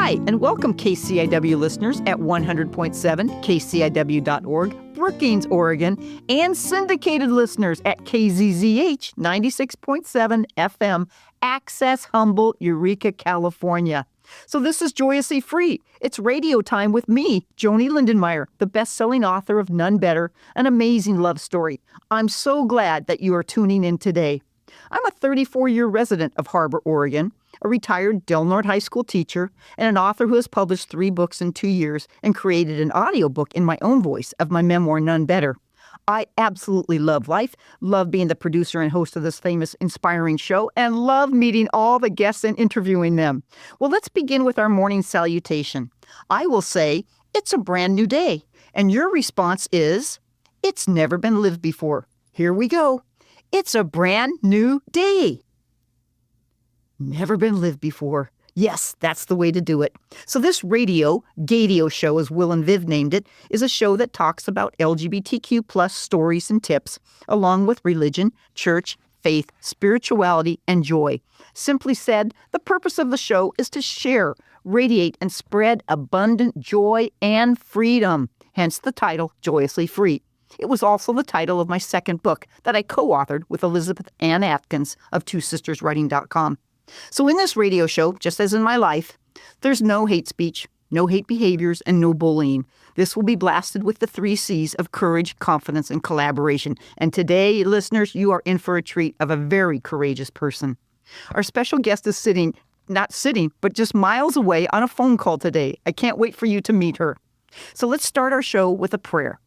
Hi, and welcome KCIW listeners at 100.7 KCIW.org, Brookings, Oregon, and syndicated listeners at KZZH 96.7 FM, Access Humboldt, Eureka, California. So this is Joyously Free. It's radio time with me, Joanie Lindenmeyer, the best-selling author of None Better, an amazing love story. I'm so glad that you are tuning in today. I'm a 34-year resident of Harbor, Oregon, a retired Del Norte High School teacher, and an author who has published 3 books in 2 years and created an audiobook in my own voice of my memoir, None Better. I absolutely love life, love being the producer and host of this famous, inspiring show, and love meeting all the guests and interviewing them. Well, let's begin with our morning salutation. I will say, it's a brand new day. And your response is, it's never been lived before. Here we go. It's a brand new day. Never been lived before. Yes, that's the way to do it. So this Gadio show, as Will and Viv named it, is a show that talks about LGBTQ plus stories and tips, along with religion, church, faith, spirituality, and joy. Simply said, the purpose of the show is to share, radiate, and spread abundant joy and freedom. Hence the title, Joyously Free. It was also the title of my second book that I co-authored with Elizabeth Ann Atkins of twosisterswriting.com. So in this radio show, just as in my life, there's no hate speech, no hate behaviors, and no bullying. This will be blasted with the 3 C's of courage, confidence, and collaboration. And today, listeners, you are in for a treat of a very courageous person. Our special guest is not sitting, but just miles away on a phone call today. I can't wait for you to meet her. So let's start our show with a prayer.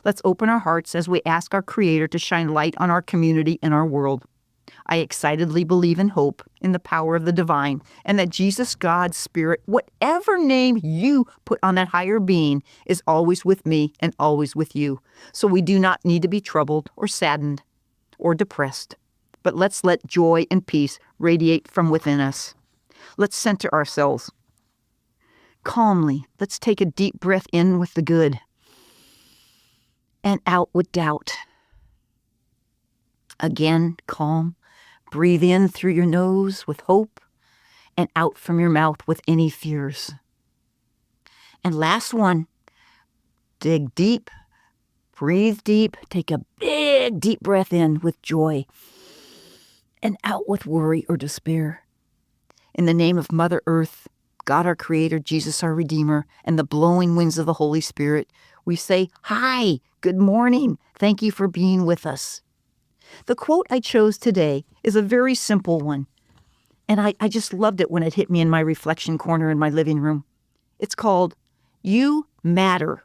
Let's open our hearts as we ask our Creator to shine light on our community and our world. I excitedly believe in hope, in the power of the divine, and that Jesus, God, Spirit, whatever name you put on that higher being, is always with me and always with you. So we do not need to be troubled or saddened or depressed, but let's let joy and peace radiate from within us. Let's center ourselves. Calmly, let's take a deep breath in with the good and out with doubt. Again, calm. Breathe in through your nose with hope and out from your mouth with any fears. And last one, dig deep, breathe deep, take a big deep breath in with joy and out with worry or despair. In the name of Mother Earth, God our Creator, Jesus our Redeemer, and the blowing winds of the Holy Spirit, we say, hi, good morning. Thank you for being with us. The quote I chose today is a very simple one, and I just loved it when it hit me in my reflection corner in my living room. It's called, You Matter.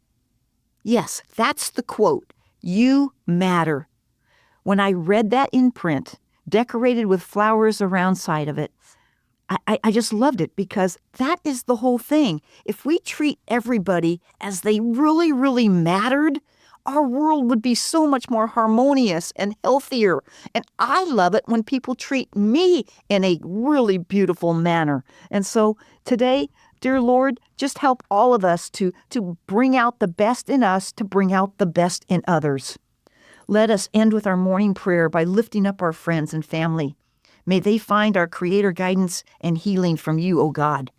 Yes, that's the quote, You Matter. When I read that in print, decorated with flowers around side of it, I just loved it because that is the whole thing. If we treat everybody as they really, really mattered, our world would be so much more harmonious and healthier. And I love it when people treat me in a really beautiful manner. And so today, dear Lord, just help all of us to bring out the best in us, to bring out the best in others. Let us end with our morning prayer by lifting up our friends and family. May they find our Creator guidance and healing from you, O God.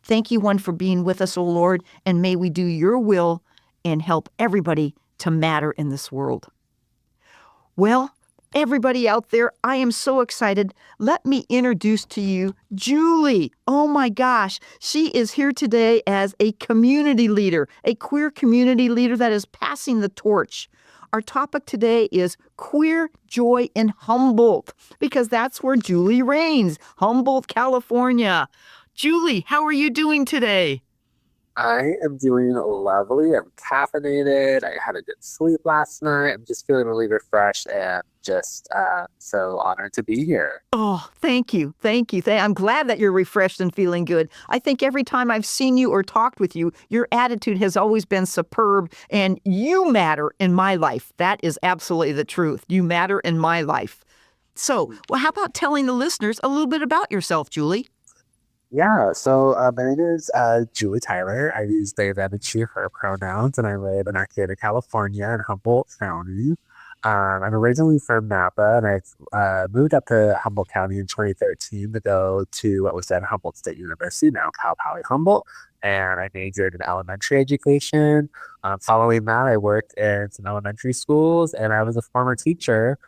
Thank you, one, for being with us, O Lord, and may we do your will and help everybody to matter in this world. Well, everybody out there, I am so excited. Let me introduce to you Julie. Oh my gosh, she is here today as a community leader, a queer community leader that is passing the torch. Our topic today is queer joy in Humboldt, because that's where Julie reigns, Humboldt, California. Julie, how are you doing today? I am doing lovely. I'm caffeinated. I had a good sleep last night. I'm just feeling really refreshed and just so honored to be here. Oh, thank you. Thank you. I'm glad that you're refreshed and feeling good. I think every time I've seen you or talked with you, your attitude has always been superb, and you matter in my life. That is absolutely the truth. You matter in my life. So, well, how about telling the listeners a little bit about yourself, Julie? Yeah, so my name is Julie Tyler. I use they, them, and she, her pronouns, and I live in Arcata, California, in Humboldt County. I'm originally from Napa, and I moved up to Humboldt County in 2013 to go to what was then Humboldt State University, now Cal Poly Humboldt, and I majored in elementary education. Following that, I worked in some elementary schools, and I was a former teacher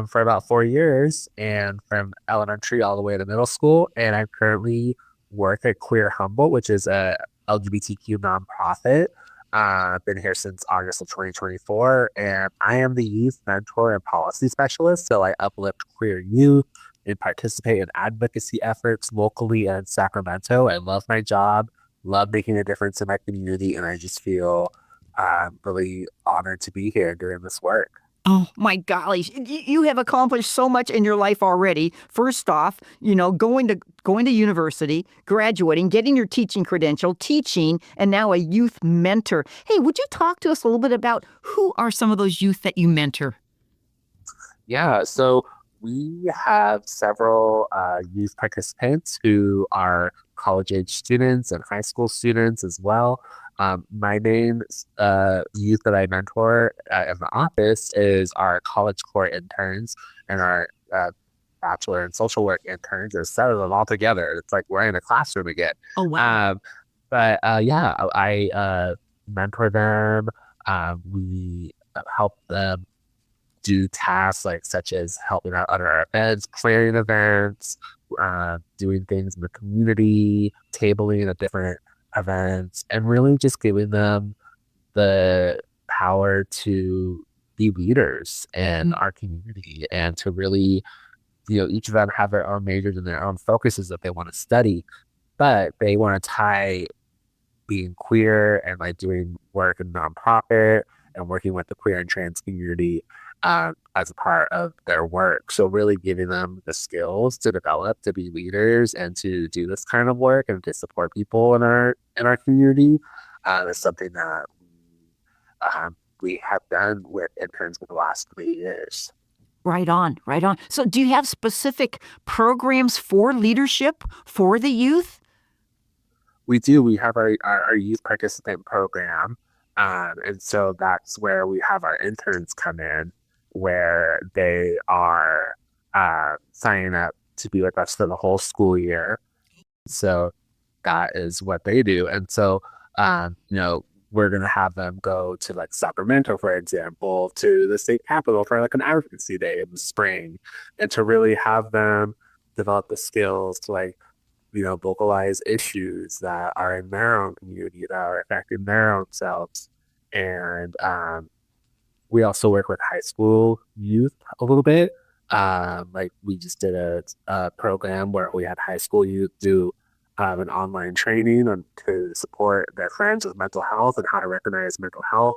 for about 4 years, and from elementary all the way to middle school. And I currently work at Queer Humboldt, which is a LGBTQ nonprofit. I've been here since August of 2024, and I am the youth mentor and policy specialist. So I uplift queer youth and participate in advocacy efforts locally and in Sacramento. I love my job, love making a difference in my community, and I just feel really honored to be here doing this work. Oh my golly, you have accomplished so much in your life already. First off, going to university, graduating, getting your teaching credential, teaching, and now a youth mentor. Hey, would you talk to us a little bit about who are some of those youth that you mentor? Yeah, so we have several youth participants who are college age students and high school students as well. My main youth that I mentor in the office is our college core interns and our bachelor in social work interns. There's seven of them all together. It's like we're in a classroom again. Oh, wow. Um, but yeah, I mentor them. We help them do tasks like such as helping out other events, planning events, doing things in the community, tabling at different events, and really just giving them the power to be leaders in our community and to really, each of them have their own majors and their own focuses that they want to study, but they want to tie being queer and like doing work in nonprofit and working with the queer and trans community as a part of their work. So really giving them the skills to develop to be leaders and to do this kind of work and to support people in our community is something that we have done with interns for the last 3 years. Right on, right on. So, do you have specific programs for leadership for the youth? We do. We have our youth participant program. And so that's where we have our interns come in, where they are signing up to be with us for the whole school year. So that is what they do. And so, we're going to have them go to like Sacramento, for example, to the state capitol for like an advocacy day in the spring, and to really have them develop the skills to like vocalize issues that are in their own community that are affecting their own selves. And we also work with high school youth a little bit. Like we just did a program where we had high school youth do an online training to support their friends with mental health and how to recognize mental health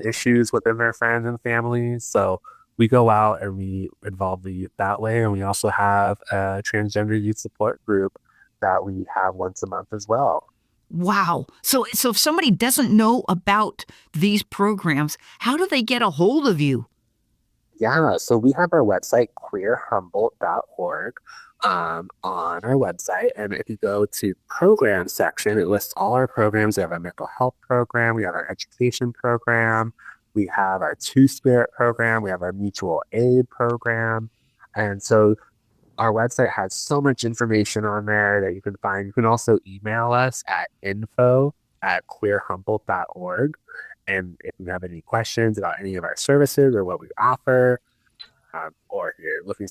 issues within their friends and families. So we go out and we involve the youth that way. And we also have a transgender youth support group that we have once a month as well. Wow. So if somebody doesn't know about these programs, how do they get a hold of you? Yeah, so we have our website, queerhumboldt.org, on our website. And if you go to program section, it lists all our programs. We have a mental health program, we have our education program, we have our Two Spirit program, we have our mutual aid program. And so our website has so much information on there that you can find. You can also email us at info@queerhumboldt.org. And if you have any questions about any of our services or what we offer, or if you're looking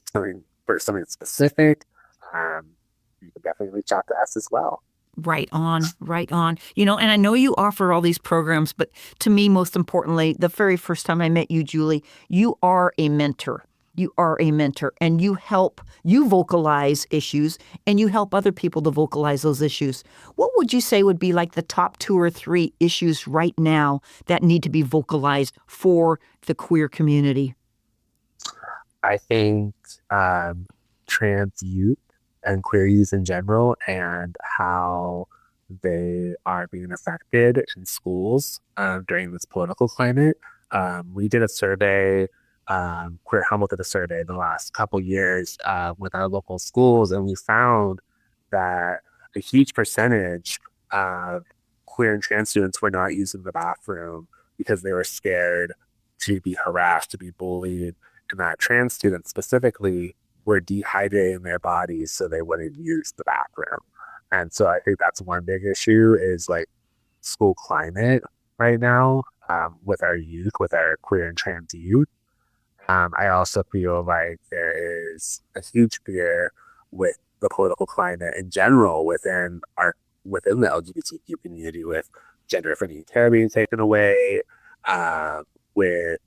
for something specific, um, you can definitely reach out to us as well. Right on, right on. And I know you offer all these programs, but to me, most importantly, the very first time I met you, Julie, you are a mentor. You are a mentor and you vocalize issues and you help other people to vocalize those issues. What would you say would be like the top two or three issues right now that need to be vocalized for the queer community? I think trans youth and queer youth in general and how they are being affected in schools during this political climate. We did a survey, Queer Humboldt did a survey in the last couple years with our local schools, and we found that a huge percentage of queer and trans students were not using the bathroom because they were scared to be harassed, to be bullied, and that trans students specifically were dehydrating their bodies so they wouldn't use the bathroom. And so I think that's one big issue is like school climate right now with our youth, with our queer and trans youth. I also feel like there is a huge fear with the political climate in general within the LGBTQ community with gender affirming care being taken away, with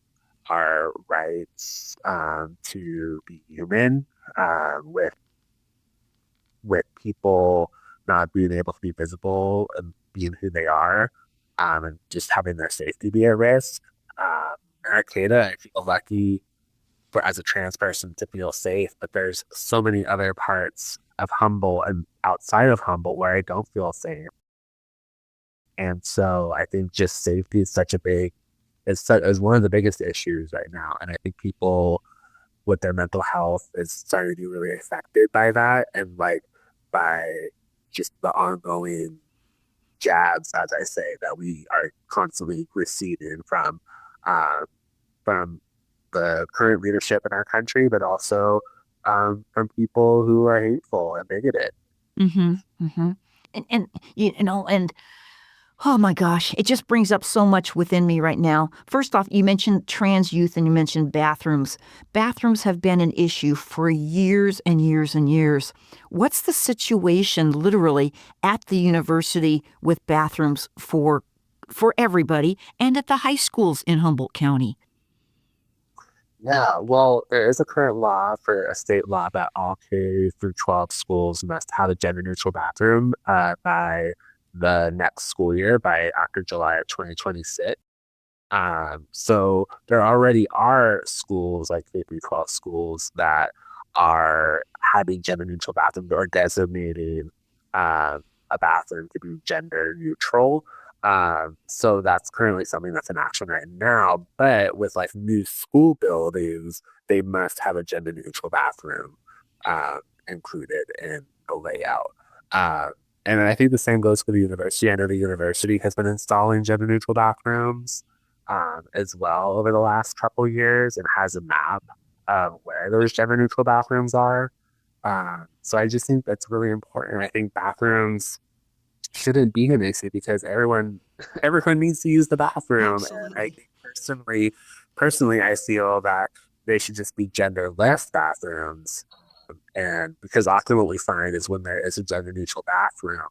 our rights to be human, with people not being able to be visible and being who they are, and just having their safety be at risk. In Arcata, I feel lucky for as a trans person to feel safe, but there's so many other parts of Humboldt and outside of Humboldt where I don't feel safe. And so I think just safety is such a big is one of the biggest issues right now. And I think people with their mental health is starting to be really affected by that and like by just the ongoing jabs, as I say, that we are constantly receiving uh, from the current leadership in our country, but also from people who are hateful and bigoted. Mm-hmm. Mm-hmm. And and oh my gosh, it just brings up so much within me right now. First off, you mentioned trans youth and you mentioned bathrooms. Bathrooms have been an issue for years and years and years. What's the situation literally at the university with bathrooms for everybody and at the high schools in Humboldt County? Yeah, well, there is a current law for a state law that all K through 12 schools must have a gender neutral bathroom by the next school year, by after July of 2026. So there already are schools like K through 12 schools that are having gender neutral bathrooms or designating a bathroom to be gender neutral. So that's currently something that's in action right now. But with like new school buildings, they must have a gender neutral bathroom included in the layout. Uh, and I think the same goes for the university. I know the university has been installing gender neutral bathrooms as well over the last couple years and has a map of where those gender neutral bathrooms are. So I just think that's really important. I think bathrooms shouldn't be an issue because everyone needs to use the bathroom. And I Absolutely. think personally, I feel that they should just be genderless bathrooms. And because often what we find is when there is a gender neutral bathroom,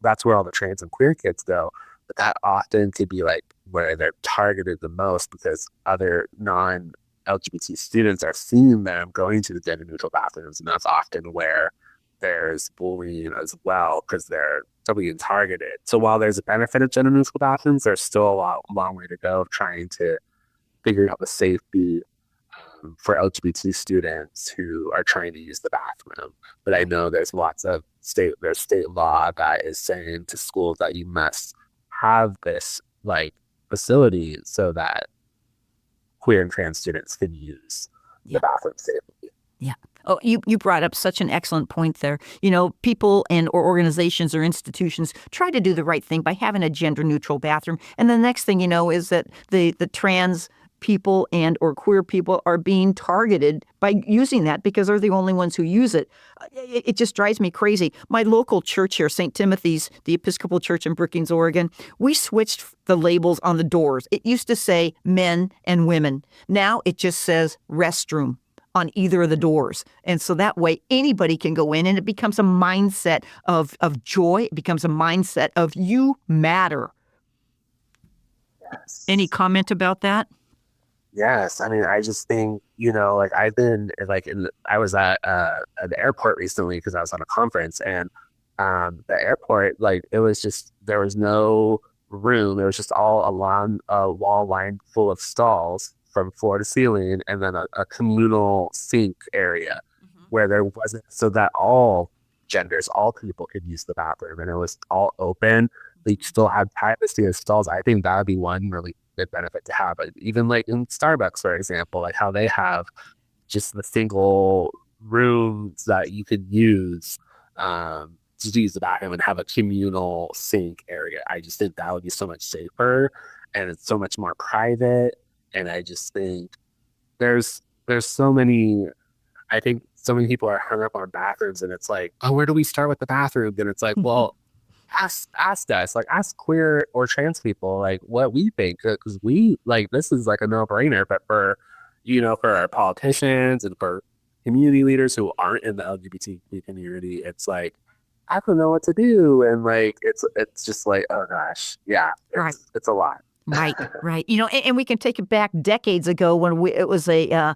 that's where all the trans and queer kids go. But that often could be like where they're targeted the most because other non LGBT students are seeing them going to the gender neutral bathrooms. And that's often where there's bullying as well because they're being targeted. So while there's a benefit of gender neutral bathrooms, there's still long way to go of trying to figure out the safety for LGBT students who are trying to use the bathroom. But I know there's state law that is saying to schools that you must have this like facility so that queer and trans students can use the Yeah. bathroom safely. Yeah. Oh, you brought up such an excellent point there. You know, people and or organizations or institutions try to do the right thing by having a gender neutral bathroom. And the next thing you know is that the trans people and or queer people are being targeted by using that because they're the only ones who use it. It just drives me crazy. My local church here, St. Timothy's, the Episcopal Church in Brookings, Oregon, we switched the labels on the doors. It used to say men and women. Now it just says restroom on either of the doors. And so that way anybody can go in and it becomes a mindset of joy. It becomes a mindset of you matter. Any Yes. comment about that? Yes, I mean, I just think, like I've been like I was at the airport recently because I was on a conference and the airport, like it was just there was no room. It was just all along a wall line full of stalls from floor to ceiling and then a communal sink area Mm-hmm. where there wasn't so that all genders, all people could use the bathroom and it was all open. They still had privacy in stalls. I think that would be one really good benefit to have. But even like in Starbucks, for example, like how they have just the single rooms that you could use to use the bathroom and have a communal sink area. I just think that would be so much safer and it's so much more private And I just think there's so many. I think so many people are hung up on bathrooms, and it's like, oh, where do we start with the bathroom? And it's like, well, ask us, like ask queer or trans people, like what we think, because we like this is like a no brainer. But for for our politicians and for community leaders who aren't in the LGBTQ community, it's like I don't know what to do, and like it's just like oh gosh, yeah, Right. it's a lot. Right, right. And we can take it back decades ago when it was a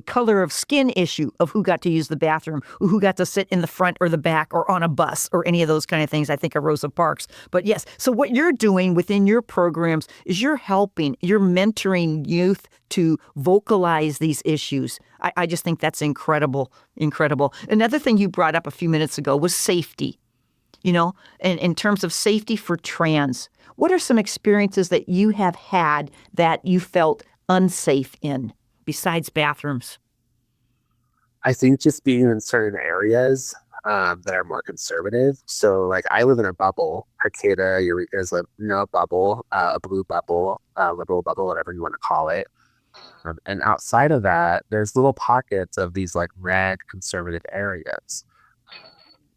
color of skin issue of who got to use the bathroom, who got to sit in the front or the back or on a bus or any of those kind of things. I think of Rosa Parks. But yes, so what you're doing within your programs is you're mentoring youth to vocalize these issues. I just think that's incredible, incredible. Another thing you brought up a few minutes ago was safety. And in terms of safety for trans, what are some experiences that you have had that you felt unsafe in besides bathrooms? I think just being in certain areas that are more conservative. So, like, I live in a bubble. Arcata, Eureka is a bubble, a blue bubble, liberal bubble, whatever you want to call it. And outside of that, there's little pockets of these like red conservative areas.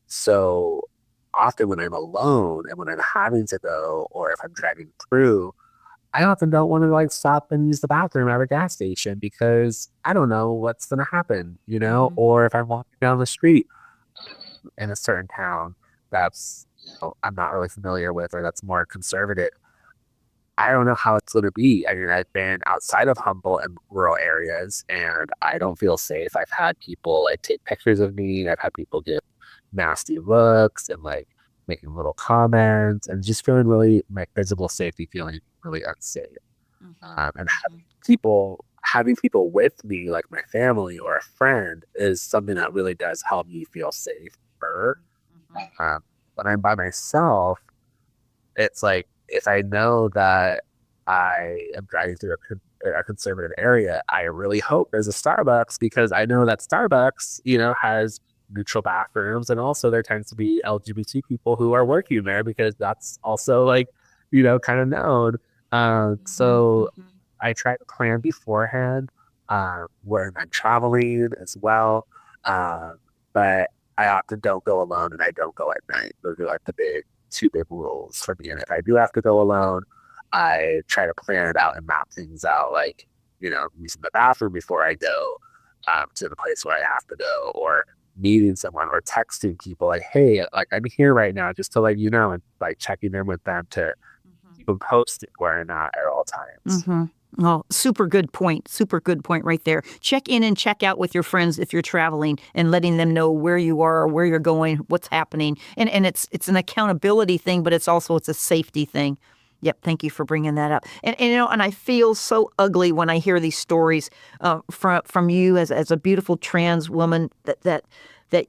So often when I'm alone and when I'm having to go, or if I'm driving through, I often don't want to like stop and use the bathroom at a gas station because I don't know what's going to happen, Mm-hmm. or if I'm walking down the street in a certain town that's I'm not really familiar with or that's more conservative. I don't know how it's going to be. I mean, I've been outside of Humboldt and rural areas and I don't feel safe. I've had people like take pictures of me. I've had people give nasty looks and like making little comments and just feeling really my visible safety feeling really unsafe. And having people with me, like my family or a friend, is something that really does help me feel safer. When I'm by myself, it's like if I know that I am driving through a conservative area, I really hope there's a Starbucks because I know that Starbucks, has neutral bathrooms and also there tends to be LGBT people who are working there because that's also like, kind of known. So I try to plan beforehand where I'm traveling as well. Uh, but I often don't go alone and I don't go at night. Those are like the two big rules for me. And if I do have to go alone, I try to plan it out and map things out, like, using the bathroom before I go to the place where I have to go, or meeting someone or texting people like, hey, like I'm here right now just to let you know, and like checking in with them to keep them posted where I'm at all times. Mm-hmm. Well, super good point. Super good point right there. Check in and check out with your friends if you're traveling and letting them know where you are, where you're going, what's happening. And it's an accountability thing, but it's a safety thing. Yep, thank you for bringing that up. And I feel so ugly when I hear these stories from you as a beautiful trans woman that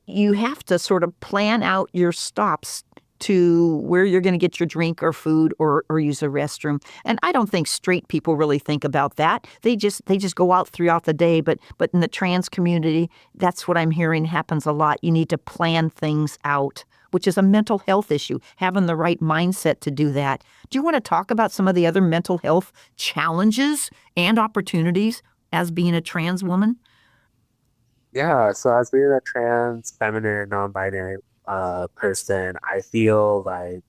you have to sort of plan out your stops to where you're going to get your drink or food or use a restroom. And I don't think straight people really think about that. They just go out throughout the day. But in the trans community, that's what I'm hearing happens a lot. You need to plan things out, which is a mental health issue, having the right mindset to do that. Do you want to talk about some of the other mental health challenges and opportunities as being a trans woman? Yeah, so as being a trans, feminine, non-binary person, I feel like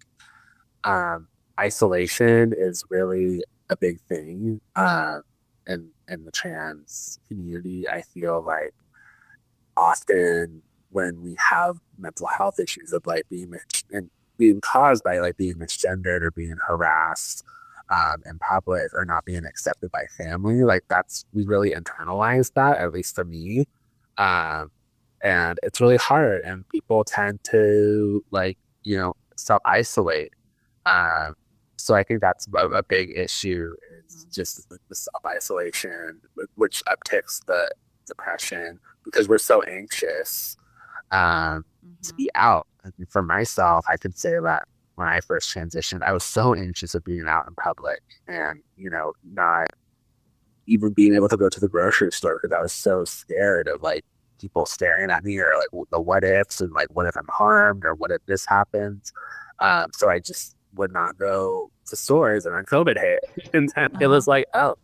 um, isolation is really a big thing in the trans community. I feel like often when we have mental health issues of like and being caused by like being misgendered or being harassed in public or not being accepted by family, like that's we really internalize that, at least for me. Um, and it's really hard, and people tend to like self isolate. Um, so I think that's a big issue is just the self isolation, which upticks the depression because we're so anxious to be out. And for myself, I could say that when I first transitioned, I was so anxious of being out in public and, not even being able to go to the grocery store because I was so scared of like people staring at me or like the what ifs and like what if I'm harmed or what if this happens. So I just would not go to stores and then COVID hit. And then it was like, oh,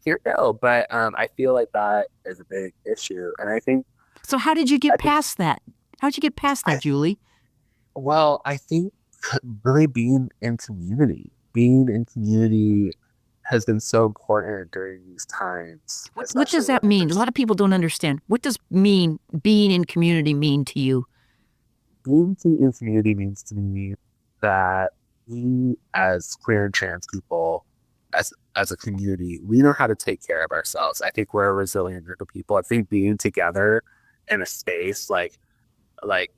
here you go. But I feel like that is a big issue, and So how did you I get think past that? How'd you get past that, I Julie? well, I think really being in community has been so important during these times, What does especially when that mean? A there's lot of people don't understand. What does mean being in community mean to you? being in community means to me that we as queer and trans people, as a community, we know how to take care of ourselves. I think we're a resilient group of people. I think being together in a space like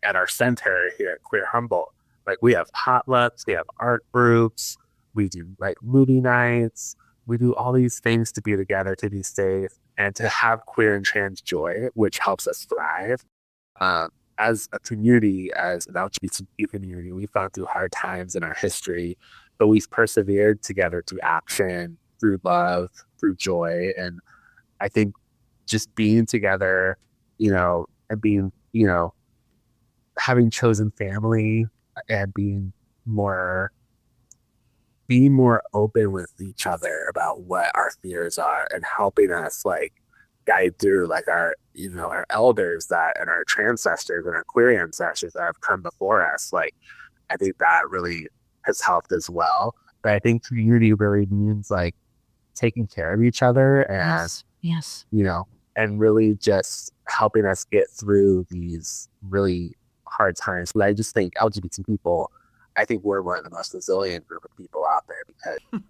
at our center here at Queer Humboldt, like we have potlucks, we have art groups, we do like movie nights, we do all these things to be together, to be safe, and to have queer and trans joy, which helps us thrive. Um, as a community, as an LGBT community, we've gone through hard times in our history, but we've persevered together through action, through love, through joy. And I think just being together, and having chosen family and more being more open with each other about what our fears are and helping us like guide through like our elders that and our ancestors and our queer ancestors that have come before us. Like I think that really has helped as well. But I think community really means like taking care of each other Yes, yes. you know, and really just helping us get through these really hard times. But I just think LGBT people, I think we're one of the most resilient group of people out there because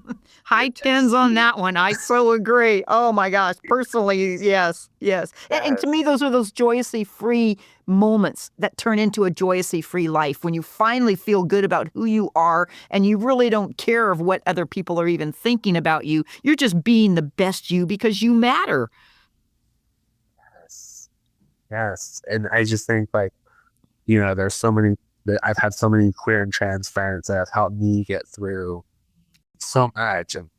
we're High tens just, on that one. I so agree. Oh my gosh. Personally, yes, yes. And to me, yes, those are those joyously free moments that turn into a joyously free life when you finally feel good about who you are and you really don't care of what other people are even thinking about you. You're just being the best you because you matter. yes, yes. And I just think like, there's so many that I've had so many queer and trans friends that have helped me get through so much and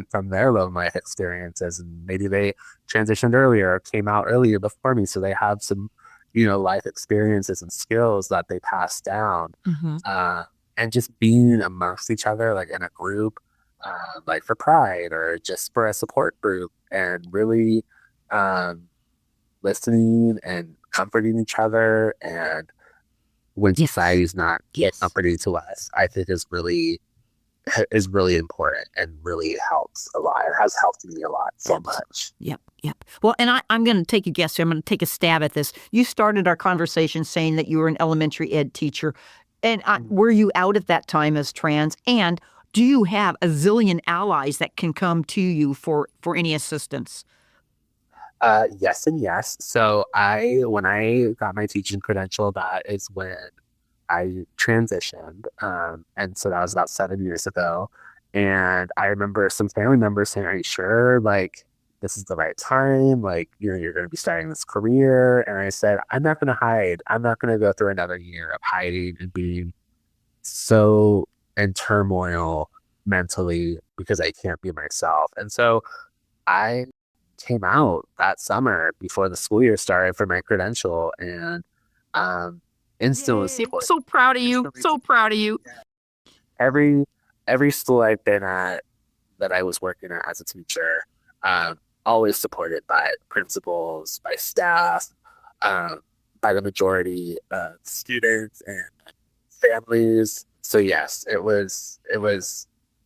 from their low life experiences, and maybe they transitioned earlier or came out earlier before me, so they have some life experiences and skills that they pass down, Hmm. uh and just being amongst each other like in a group, like for pride or just for a support group, and really um listening and comforting each other, and when society's not Yes. comforting to us, I think is really important and really helps a lot. It has helped me a lot so Absolutely. much. Yep, yep. Well, and I'm going to take a guess here. I'm going to take a stab at this. You started our conversation saying that you were an elementary ed teacher. And were you out at that time as trans? And do you have a zillion allies that can come to you for any assistance? Yes and yes. So when I got my teaching credential, that is when I transitioned. And so that was about 7 years ago. And I remember some family members saying, "Are you sure? Like, this is the right time? Like, you're going to be starting this career." And I said, "I'm not going to hide. I'm not going to go through another year of hiding and being so in turmoil mentally because I can't be myself." And so I came out that summer before the school year started for my credential, and um, instantly Yay. I'm support. so proud of you. Instantly So support. proud of you. Every every school I've been at that I was working at as a teacher, always supported by principals, by staff, um, by the majority of students and families. So yes, it was.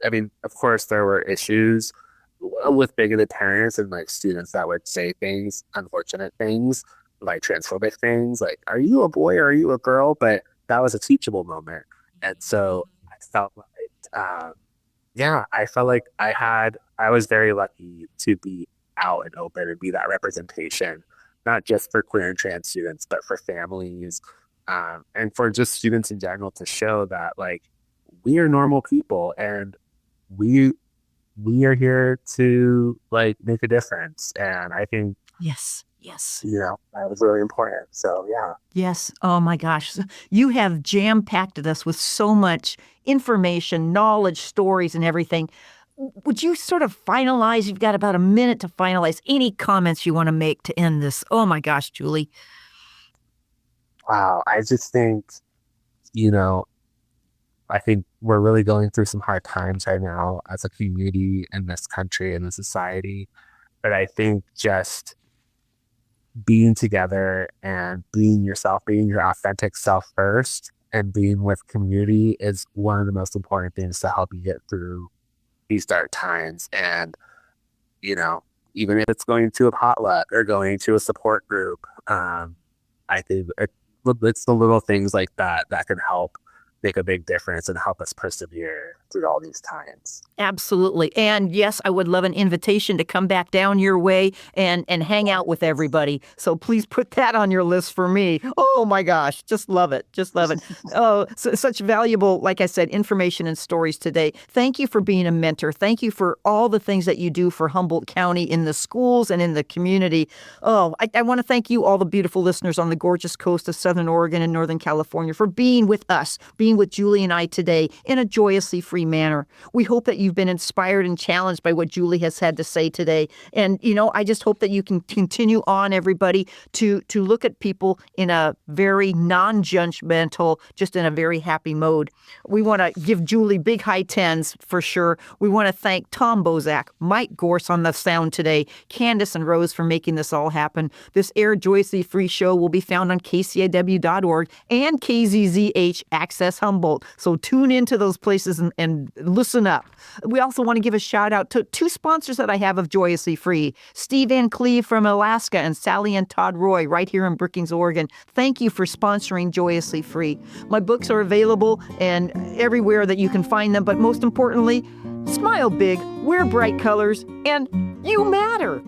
I mean, of course, there were issues with bigoted parents and like students that would say things, unfortunate things, like transphobic things, like "Are you a boy or are you a girl?" But that was a teachable moment, and so I felt like, yeah, I felt like I was very lucky to be out and open and be that representation, not just for queer and trans students, but for families, and for just students in general to show that like we are normal people and we we are here to like make a difference. And I think, Yes, yes. that was really important. So yeah. Yes. Oh my gosh. You have jam packed us with so much information, knowledge, stories, and everything. Would you sort of finalize? You've got about a minute to finalize any comments you want to make to end this. Oh my gosh, Julie. Wow. You know, I think we're really going through some hard times right now as a community in this country and the society. But I think just being together and being yourself, being your authentic self first, and being with community is one of the most important things to help you get through these dark times. And, you know, even if it's going to a potluck or going to a support group, I think it's the little things like that that can help make a big difference and help us persevere through all these times. Absolutely. And yes, I would love an invitation to come back down your way and hang out with everybody. So please put that on your list for me. Oh my gosh, just love it. Just love it. Oh, such valuable, like I said, information and stories today. Thank you for being a mentor. Thank you for all the things that you do for Humboldt County in the schools and in the community. Oh, I want to thank you, all the beautiful listeners on the gorgeous coast of Southern Oregon and Northern California, for being with us, being with Julie and I today in a joyously free manner. We hope that you've been inspired and challenged by what Julie has had to say today. And, I just hope that you can continue on, everybody, to look at people in a very non-judgmental, just in a very happy mode. We want to give Julie big high tens for sure. We want to thank Tom Bozak, Mike Gorse on the sound today, Candace and Rose for making this all happen. This Air Joyously Free show will be found on kciw.org and KZZH Access Humboldt. So tune into those places and listen up. We also want to give a shout out to two sponsors that I have of Joyously Free, Steve Van Cleve from Alaska and Sally and Todd Roy right here in Brookings, Oregon. Thank you for sponsoring Joyously Free. My books are available and everywhere that you can find them, but most importantly, smile big, wear bright colors, and you matter.